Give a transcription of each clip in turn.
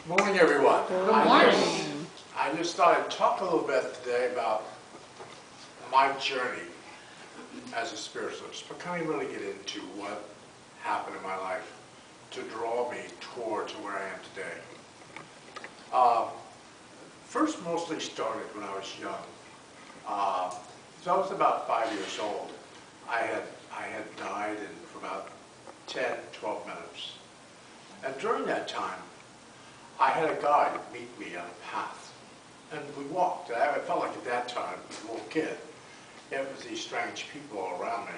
Morning, everyone. Good morning. I just thought I'd talk a little bit today about my journey as a spiritualist, but kind of really get into what happened in my life to draw me towards where I am today. First mostly started when I was young. So I was about 5 years old. I had died for about 10, 12 minutes. And during that time, I had a guide meet me on a path. And we walked. I felt like at that time, as a little kid, it was these strange people all around me,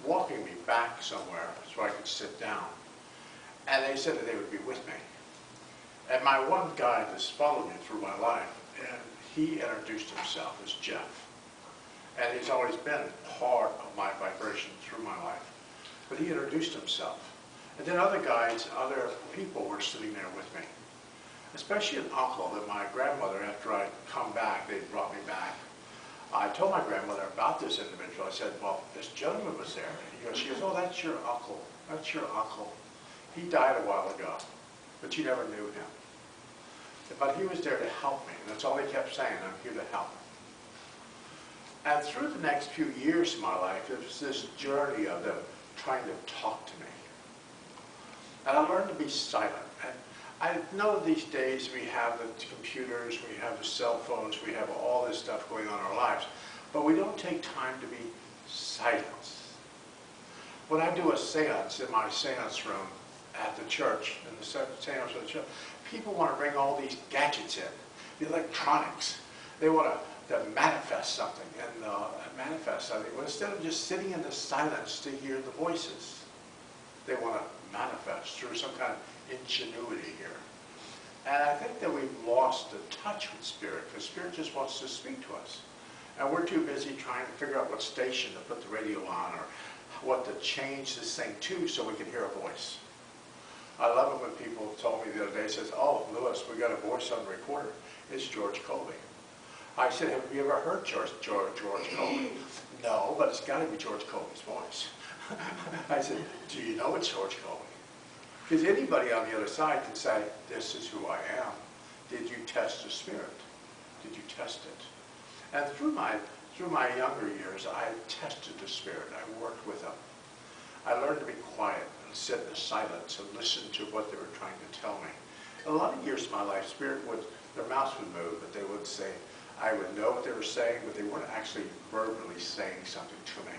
walking me back somewhere so I could sit down. And they said that they would be with me. And my one guide has followed me through my life, and he introduced himself as Jeff. And he's always been part of my vibration through my life. But he introduced himself. And then other guides, other people were sitting there with me. Especially an uncle that my grandmother, after I'd come back, they brought me back. I told my grandmother about this individual. I said, well, this gentleman was there. She goes, oh, that's your uncle. That's your uncle. He died a while ago, but you never knew him. But he was there to help me. And that's all he kept saying, I'm here to help. And through the next few years of my life, there was this journey of them trying to talk to me. And I learned to be silent. And I know these days we have the computers, we have the cell phones, we have all this stuff going on in our lives, but we don't take time to be silent. When I do a seance in my seance room at the church, in the seance of the church, people want to bring all these gadgets in, the electronics. They want to manifest something and manifest something. Well, instead of just sitting in the silence to hear the voices, they want to manifest through some kind of ingenuity here. And I think that we've lost the touch with Spirit, because Spirit just wants to speak to us. And we're too busy trying to figure out what station to put the radio on or what to change this thing to so we can hear a voice. I love it when people told me the other day, says, oh, Lewis, we got a voice on the recorder. It's George Colby. I said, have you ever heard George Colby? No, but it's got to be George Colby's voice. I said, do you know it's George Colby? Because anybody on the other side can say, this is who I am. Did you test the Spirit? Did you test it? And through my younger years, I tested the Spirit. I worked with them. I learned to be quiet and sit in the silence and listen to what they were trying to tell me. A lot of years of my life, Spirit their mouths would move, but they would say, I would know what they were saying, but they weren't actually verbally saying something to me.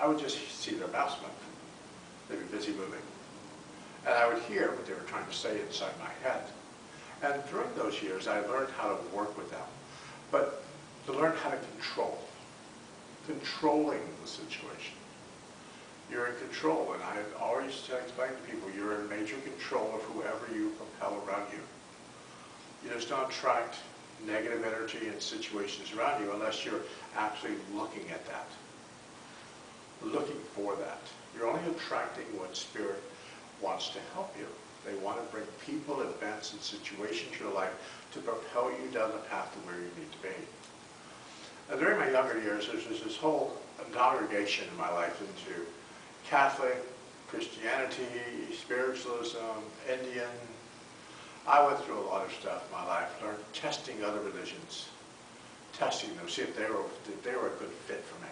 I would just see their mouths move. They'd be busy moving. And I would hear what they were trying to say inside my head. And during those years, I learned how to work with them, but to learn how to controlling the situation. You're in control, and I always explain to people, you're in major control of whoever you propel around you. You just don't attract negative energy in situations around you unless you're actually looking at that, looking for that. You're only attracting what Spirit wants to help you. They want to bring people, events, and situations in your life to propel you down the path to where you need to be. Now, during my younger years, there's this whole congregation in my life into Catholic, Christianity, spiritualism, Indian. I went through a lot of stuff in my life, learned testing other religions, testing them, see if they were a good fit for me.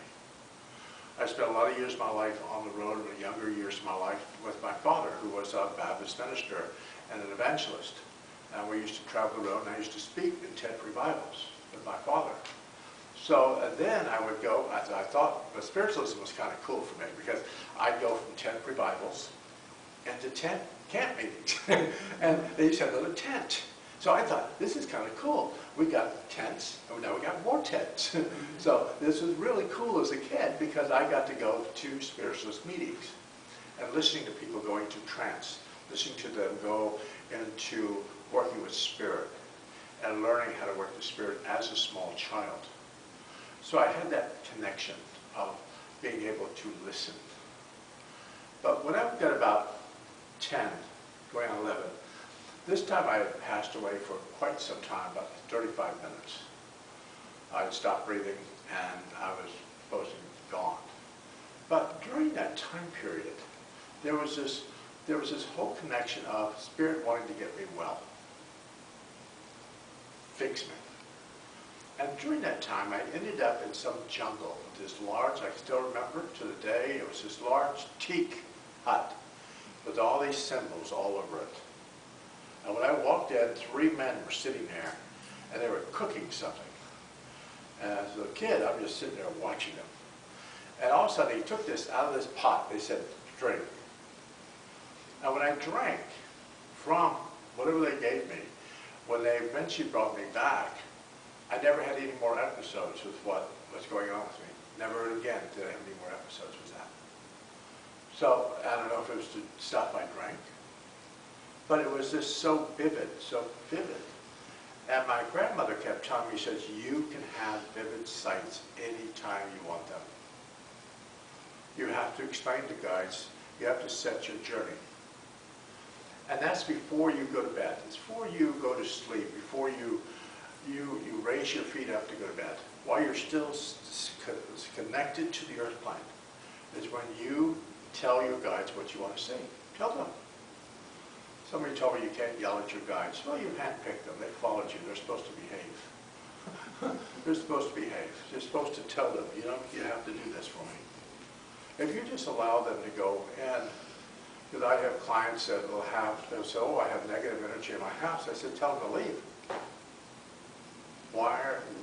I spent a lot of years of my life on the road in the younger years of my life with my father, who was a Baptist minister and an evangelist. And we used to travel the road, and I used to speak in tent revivals with my father. So then I would go, I thought, but spiritualism was kind of cool for me, because I'd go from tent revivals into tent camp meetings. And they used to have another tent. So I thought, this is kind of cool. We got tents, and now we got more tents. So this was really cool as a kid, because I got to go to spiritualist meetings and listening to people going to trance, listening to them go into working with Spirit and learning how to work the Spirit as a small child. So I had that connection of being able to listen. But when I got about 10, going on 11, this time I had passed away for quite some time, about 35 minutes. I'd stopped breathing and I was supposed to be gone. But during that time period, there was this whole connection of Spirit wanting to get me well. fix me. And during that time, I ended up in some jungle with this large, I still remember to the day, it was this large teak hut with all these symbols all over it. And when I walked in, 3 men were sitting there, and they were cooking something. And as a kid, I'm just sitting there watching them. And all of a sudden, they took this out of this pot. They said, drink. And when I drank from whatever they gave me, when they eventually brought me back, I never had any more episodes with what was going on with me. Never again did I have any more episodes with that. So I don't know if it was the stuff I drank, but it was just so vivid, so vivid. And my grandmother kept telling me, she says, you can have vivid sights anytime you want them. You have to explain to guides, you have to set your journey. And that's before you go to bed. It's before you go to sleep, before you raise your feet up to go to bed. While you're still connected to the earth plane is when you tell your guides what you want to say. Tell them. Somebody told me you can't yell at your guides. Well, you handpicked them. They followed you. They're supposed to behave. They're supposed to behave. You're supposed to tell them, you know, you have to do this for me. If you just allow them to go in, because I have clients that they'll say, oh, I have negative energy in my house. I said, tell them to leave. Why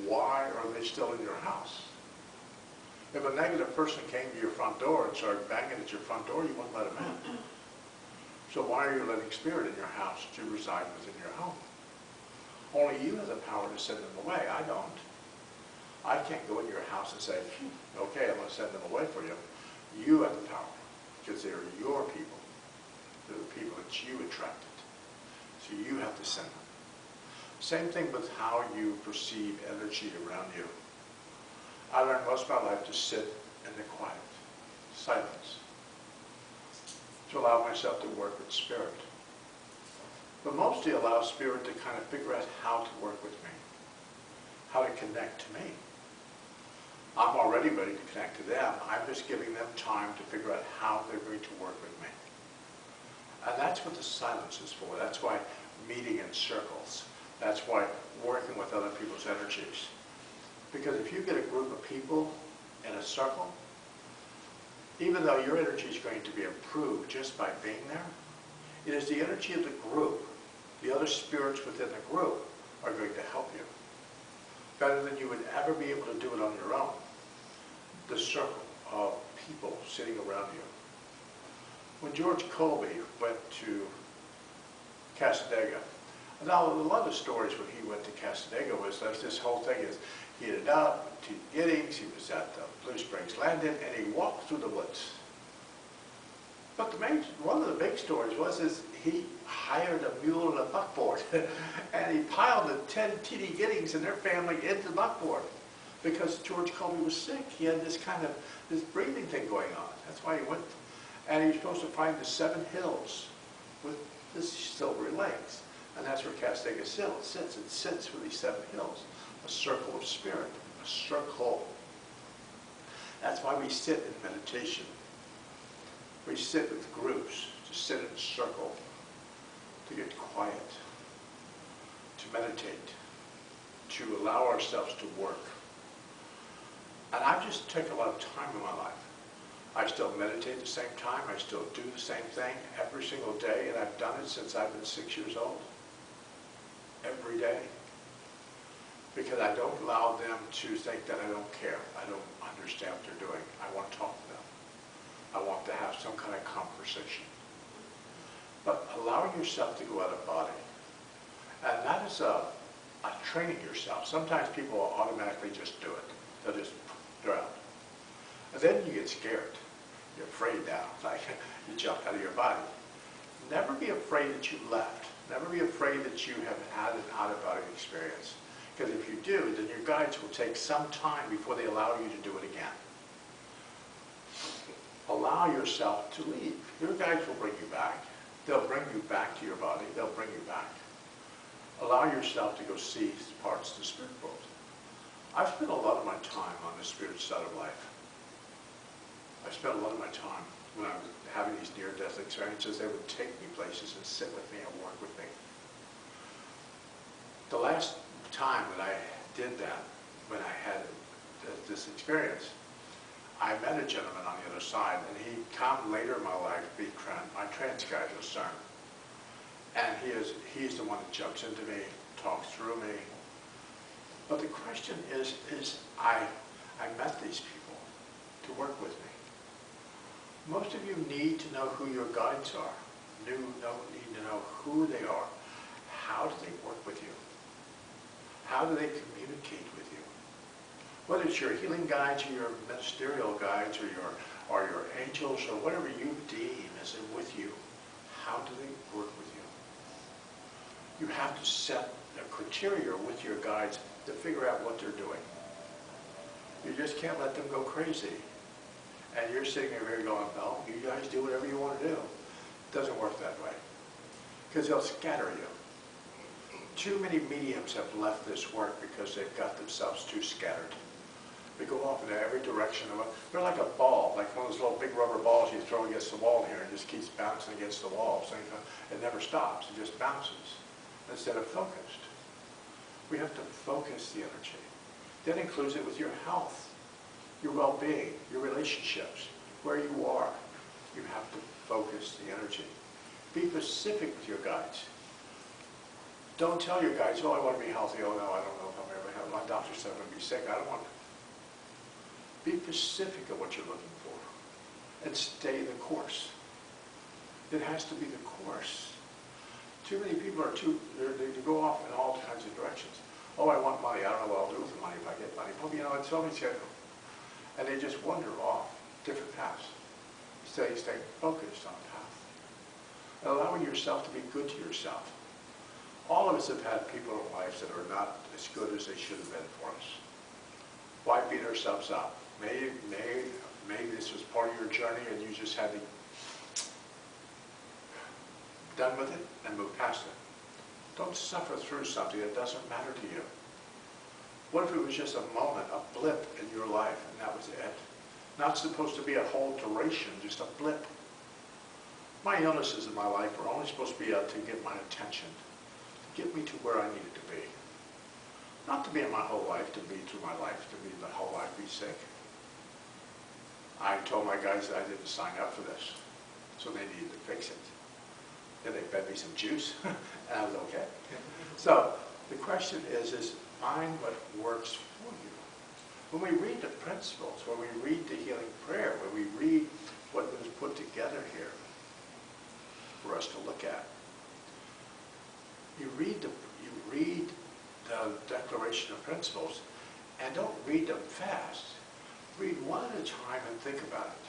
are they still in your house? If a negative person came to your front door and started banging at your front door, you wouldn't let them in. So why are you letting spirit in your house to reside within your home? Only you have the power to send them away. I don't. I can't go in your house and say, okay, I'm going to send them away for you. You have the power, because they're your people. They're the people that you attracted. So you have to send them. Same thing with how you perceive energy around you. I learned most of my life to sit in the quiet, silence, to allow myself to work with spirit. But mostly allow spirit to kind of figure out how to work with me, how to connect to me. I'm already ready to connect to them. I'm just giving them time to figure out how they're going to work with me. And that's what the silence is for. That's why meeting in circles. That's why working with other people's energies. Because if you get a group of people in a circle, even though your energy is going to be improved just by being there, it is the energy of the group, the other spirits within the group, are going to help you. Better than you would ever be able to do it on your own. The circle of people sitting around you. When George Colby went to Cassadaga, now a lot of stories when he went to Cassadaga was like this whole thing is, he ended up to Giddings, he was at the Blue Springs Landing, and he walked through the woods. But one of the big stories was he hired a mule and a buckboard, and he piled the 10 T.D. Giddings and their family into the buckboard because George Colby was sick. He had this breathing thing going on. That's why he went. And he was supposed to find the 7 hills with the silvery lakes. And that's where Cassadaga sits. It sits with these 7 hills. A circle of spirit. A circle. That's why we sit in meditation. We sit with groups, to sit in a circle, to get quiet, to meditate, to allow ourselves to work. And I just take a lot of time in my life. I still meditate at the same time. I still do the same thing every single day, and I've done it since I've been 6 years old. Every day. Because I don't allow them to think that I don't care. I don't understand what they're doing. I want to talk to them. I want to have some kind of conversation. But allowing yourself to go out of body. And that is training yourself. Sometimes people will automatically just do it. They're out. And then you get scared. You're afraid now. Like you jump out of your body. Never be afraid that you left. Never be afraid that you have had an out-of-body experience. Because if you do, then your guides will take some time before they allow you to do it again. Allow yourself to leave. Your guides will bring you back. They'll bring you back to your body. They'll bring you back. Allow yourself to go see parts of the spirit world. I've spent a lot of my time on the spirit side of life. I spent a lot of my time when I was having these near-death experiences. They would take me places and sit with me and work with me. The last time that I did that, when I had this experience, I met a gentleman on the other side, and he come later in my life to be my trans guy's son. And he's the one that jumps into me, talks through me. But the question is I met these people to work with me. Most of you need to know who your guides are. You need to know who they are. How do they work with you? How do they communicate with you? Whether it's your healing guides or your ministerial guides or your angels or whatever you deem as with you, how do they work with you? You have to set a criteria with your guides to figure out what they're doing. You just can't let them go crazy. And you're sitting there going, no, you guys do whatever you want to do. It doesn't work that way. Because they'll scatter you. Too many mediums have left this work because they've got themselves too scattered. They go off in every direction. They're like a ball, like one of those little big rubber balls you throw against the wall here and just keeps bouncing against the wall. So it never stops, it just bounces instead of focused. We have to focus the energy. That includes it with your health, your well-being, your relationships, where you are. You have to focus the energy. Be specific with your guides. Don't tell your guides, oh, I want to be healthy. Oh, no, I don't know if I'm ever healthy. My doctor said I'm going to be sick. I don't want to. Be specific of what you're looking for and stay the course. It has to be the course. Too many people are they go off in all kinds of directions. Oh, I want money. I don't know what I'll do with the money if I get money. Well, you know, it's always schedule. And they just wander off different paths. Stay focused on a path. Allowing yourself to be good to yourself. All of us have had people in lives that are not as good as they should have been for us. Why beat ourselves up? Maybe this was part of your journey and you just had to done with it and move past it. Don't suffer through something that doesn't matter to you. What if it was just a moment, a blip in your life, and that was it? Not supposed to be a whole duration, just a blip. My illnesses in my life were only supposed to be to get my attention, to get me to where I needed to be. Not to be in my whole life, to be through my life, to be the whole life be sick. I told my guys that I didn't sign up for this, so they needed to fix it. Then they fed me some juice, and I was okay. So the question is find what works for you. When we read the principles, when we read the healing prayer, when we read what was put together here for us to look at, you read the Declaration of Principles, and don't read them fast. Read one at a time and think about it.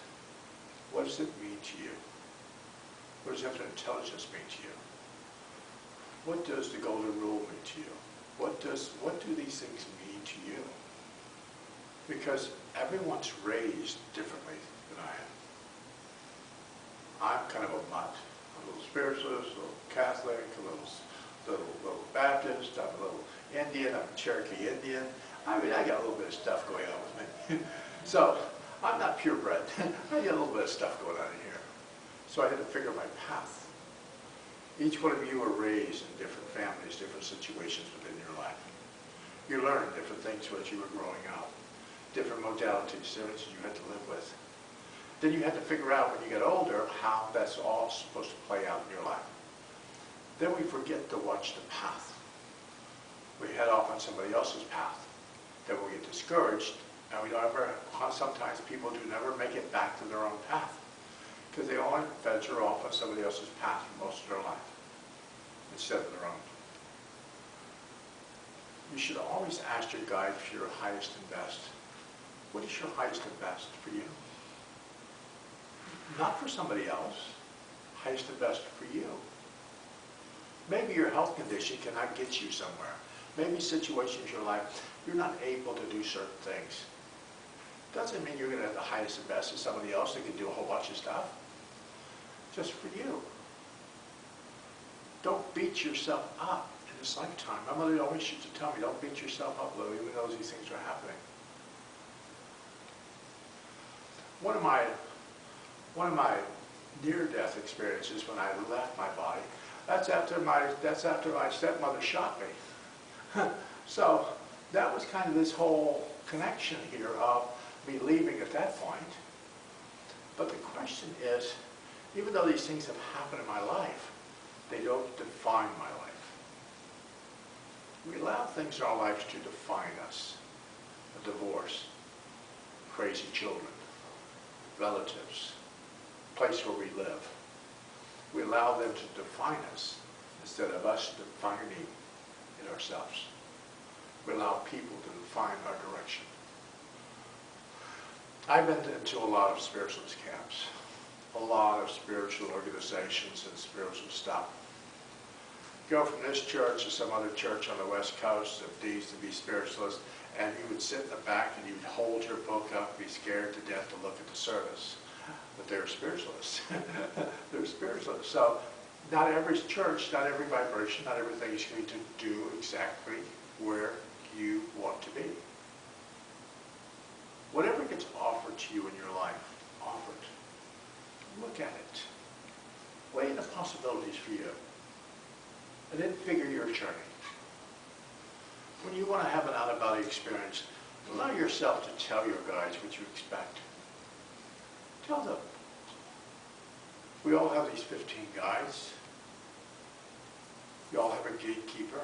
What does it mean to you? What does infinite intelligence mean to you? What does the golden rule mean to you? What do these things mean to you? Because everyone's raised differently than I am. I'm kind of a mutt. I'm a little spiritualist, a little Catholic, a little Baptist, I'm a little Indian, I'm a Cherokee Indian. I mean, I got a little bit of stuff going on with me. So, I'm not purebred. I got a little bit of stuff going on in here. So I had to figure my path. Each one of you are raised in different families, different situations within your life. You learn different things as you were growing up. Different modalities, differences you had to live with. Then you had to figure out when you get older how that's all supposed to play out in your life. Then we forget to watch the path. We head off on somebody else's path. Then we get discouraged, and we don't ever, sometimes people do never make it back to their own path, because they only venture off on somebody else's path for most of their life, instead of their own. You should always ask your guide for your highest and best. What is your highest and best for you? Not for somebody else. Highest and best for you. Maybe your health condition cannot get you somewhere. Maybe situations in your life, you're not able to do certain things. Doesn't mean you're going to have the highest and best as somebody else that can do a whole bunch of stuff. Just for you. Don't beat yourself up in this lifetime. My mother always used to tell me, don't beat yourself up, Lou, even though these things are happening. One of my near-death experiences when I left my body, that's after my stepmother shot me. So that was kind of this whole connection here of me leaving at that point. But the question is, even though these things have happened in my life, they don't define my life. We allow things in our lives to define us. A divorce, crazy children, relatives, place where we live. We allow them to define us instead of us defining it ourselves. We allow people to define our direction. I've been into a lot of spiritualist camps, a lot of spiritual organizations and spiritual stuff. Go from this church to some other church on the West Coast that needs to be spiritualist, and you would sit in the back and you would hold your book up, be scared to death to look at the service. But they're spiritualists. They're spiritualists. So not every church, not every vibration, not everything is going to do exactly where you want to be. Whatever gets offered to you in your life, offer it. Look at it. Weigh the possibilities for you. And then figure your journey. When you want to have an out-of-body experience, allow yourself to tell your guides what you expect. Tell them. We all have these 15 guides. You all have a gatekeeper,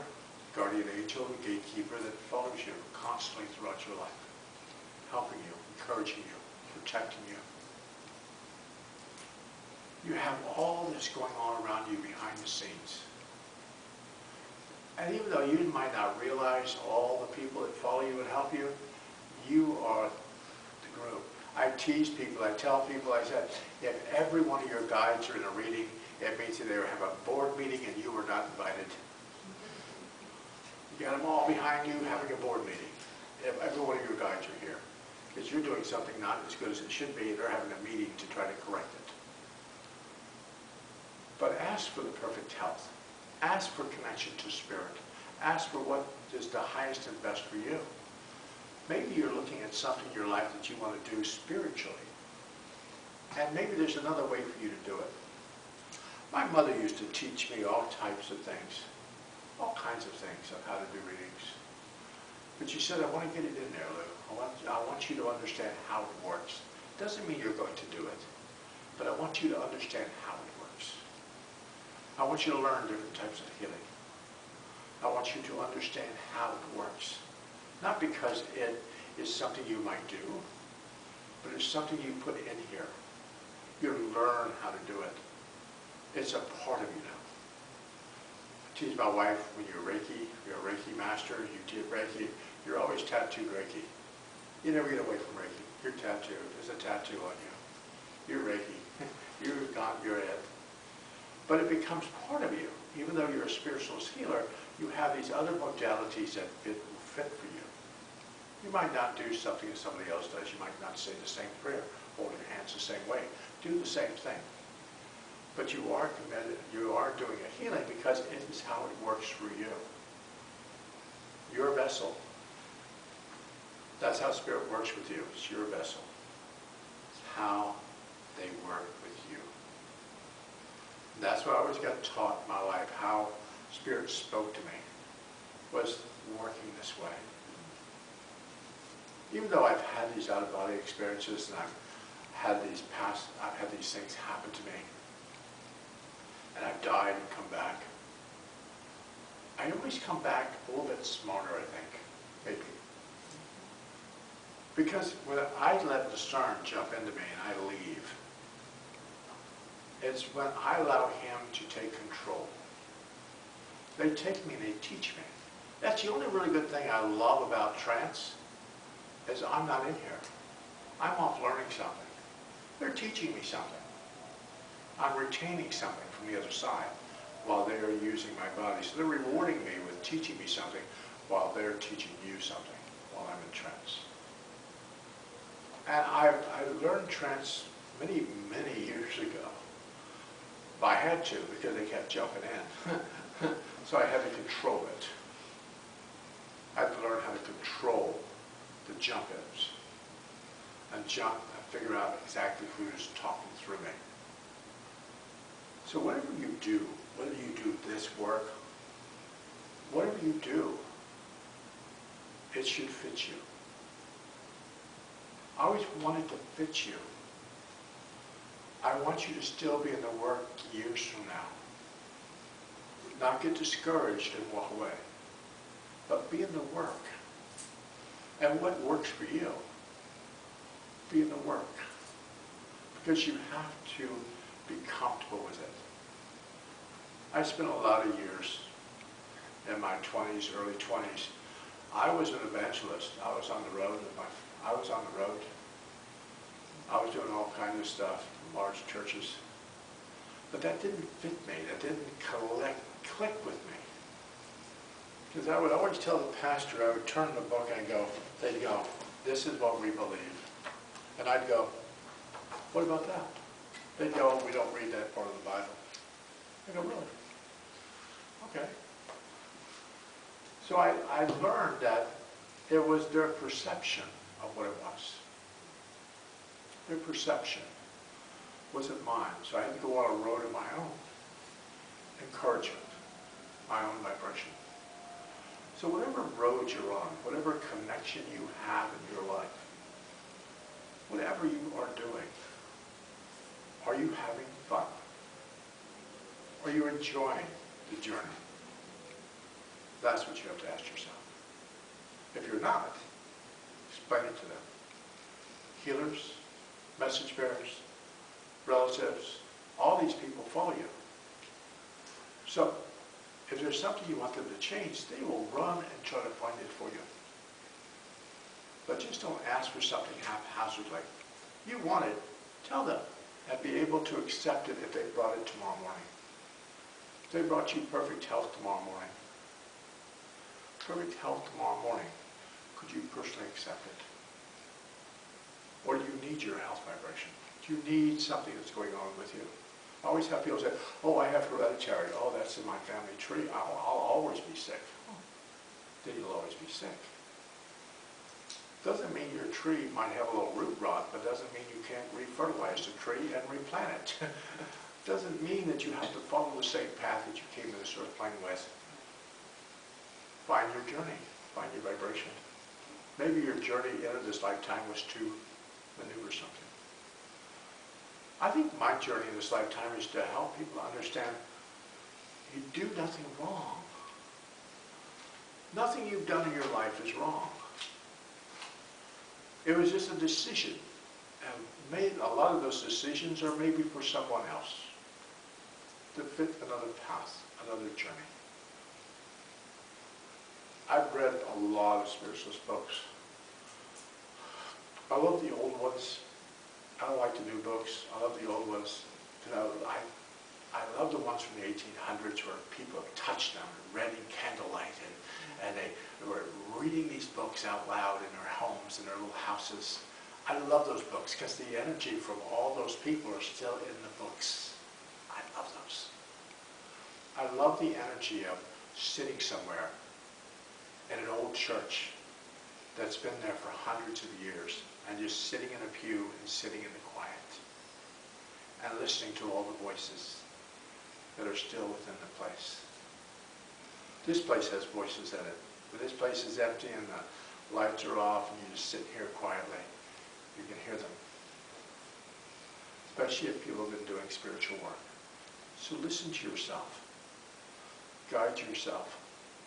guardian angel, a gatekeeper that follows you constantly throughout your life, helping you, encouraging you, protecting you. You have all this going on around you behind the scenes. And even though you might not realize all the people that follow you and help you, you are the group. I tease people, I tell people, I said, if every one of your guides are in a reading, it means that they have a board meeting and you were not invited. You got them all behind you having a board meeting. If every one of your guides are here. Because you're doing something not as good as it should be, and they're having a meeting to try to correct it. But ask for the perfect health. Ask for connection to spirit. Ask for what is the highest and best for you. Maybe you're looking at something in your life that you want to do spiritually. And maybe there's another way for you to do it. My mother used to teach me all types of things, all kinds of things of how to do readings. But she said, I want to get it in there, Lou. I want you to understand how it works. Doesn't mean you're going to do it, but I want you to understand how it works. I want you to learn different types of healing. I want you to understand how it works. Not because it is something you might do, but it's something you put in here. You learn how to do it. It's a part of you now. I teach my wife, when you're Reiki, you're a Reiki master, you do Reiki, you're always tattooed Reiki. You never get away from Reiki. You're tattooed. There's a tattoo on you. You're Reiki. You've got your head. But it becomes part of you. Even though you're a spiritualist healer, you have these other modalities that fit for you. You might not do something that somebody else does. You might not say the same prayer, hold your hands the same way, do the same thing. But you are committed, you are doing a healing because it is how it works for you. You're a vessel. That's how spirit works with you. It's your vessel. It's how they work with you. And that's what I always got taught in my life, how spirit spoke to me, was working this way. Even though I've had these out-of-body experiences and I've had these things happen to me, and I've died and come back, I always come back a little bit smarter, I think, maybe. Because when I let discern jump into me and I leave, it's when I allow him to take control. They take me and they teach me. That's the only really good thing I love about trance, is I'm not in here. I'm off learning something. They're teaching me something. I'm retaining something from the other side while they're using my body. So they're rewarding me with teaching me something while they're teaching you something while I'm in trance. And I learned trance many, many years ago. But I had to because they kept jumping in. So I had to control it. I had to learn how to control the jump-ins and jump and figure out exactly who's talking through me. So whatever you do, whether you do this work, whatever you do, it should fit you. I always wanted to fit you. I want you to still be in the work years from now. Not get discouraged and walk away, but be in the work. And what works for you? Be in the work. Because you have to be comfortable with it. I spent a lot of years in my 20s, early 20s. I was an evangelist. I was on the road. I was on the road. I was doing all kinds of stuff in large churches. But that didn't fit me. That didn't click with me. Because I would always tell the pastor, I would turn the book and they'd go, this is what we believe. And I'd go, what about that? They'd go, we don't read that part of the Bible. I go, really? Okay. So I learned that it was their perception of what it was. Their perception wasn't mine. So I had to go on a road of my own. Encouragement. My own vibration. So whatever road you're on, whatever connection you have in your life, whatever you are doing, are you having fun? Are you enjoying the journey? That's what you have to ask yourself. If you're not, explain it to them. Healers, message bearers, relatives, all these people follow you. So, if there's something you want them to change, they will run and try to find it for you. But just don't ask for something haphazardly. You want it, tell them, and be able to accept it if they brought it tomorrow morning. If they brought you perfect health tomorrow morning, perfect health tomorrow morning, could you personally accept it? Or do you need your health vibration? Do you need something that's going on with you? I always have people say, oh, I have hereditary. Oh, that's in my family tree. I'll always be sick. Then you'll always be sick. Doesn't mean your tree might have a little root rot, but doesn't mean you can't refertilize the tree and replant it. Doesn't mean that you have to follow the same path that you came to this earth plane with. Find your journey. Find your vibration. Maybe your journey into this lifetime was to maneuver something. I think my journey in this lifetime is to help people understand you do nothing wrong. Nothing you've done in your life is wrong. It was just a decision. And a lot of those decisions are maybe for someone else to fit another path, another journey. I've read a lot of spiritualist books. I love the old ones. I don't like the new books. I love the old ones. You know, I love the ones from the 1800s where people have touched them and read in candlelight and they were reading these books out loud in their homes, in their little houses. I love those books because the energy from all those people are still in the books. I love those. I love the energy of sitting somewhere in an old church that's been there for hundreds of years and just sitting in a pew and sitting in the quiet and listening to all the voices that are still within the place. This place has voices in it, but this place is empty and the lights are off and you just sit here quietly. You can hear them. Especially if people have been doing spiritual work. So listen to yourself. Guide yourself.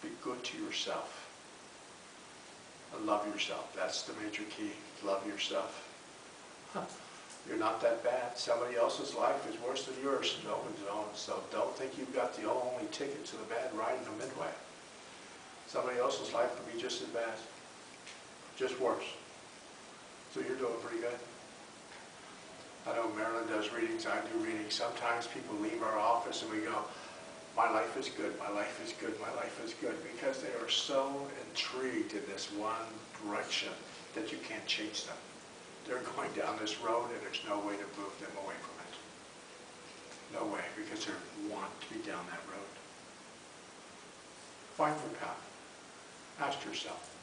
Be good to yourself. And love yourself. That's the major key. Love yourself. You're not that bad. Somebody else's life is worse than yours. No one's own. So don't think you've got the only ticket to the bad ride in the midway. Somebody else's life could be just as bad. Just worse. So you're doing pretty good. I know Marilyn does readings. I do readings. Sometimes people leave our office and we go, my life is good, my life is good, my life is good, because they are so intrigued in this one direction that you can't change them. They're going down this road and there's no way to move them away from it. No way, because they want to be down that road. Find your path. Ask yourself,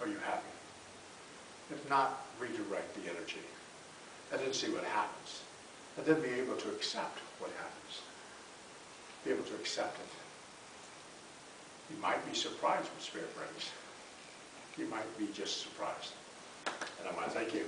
are you happy? If not, redirect the energy and then see what happens. And then be able to accept what happens. Be able to accept it. You might be surprised what Spirit brings. you might be just surprised. And I want to thank you.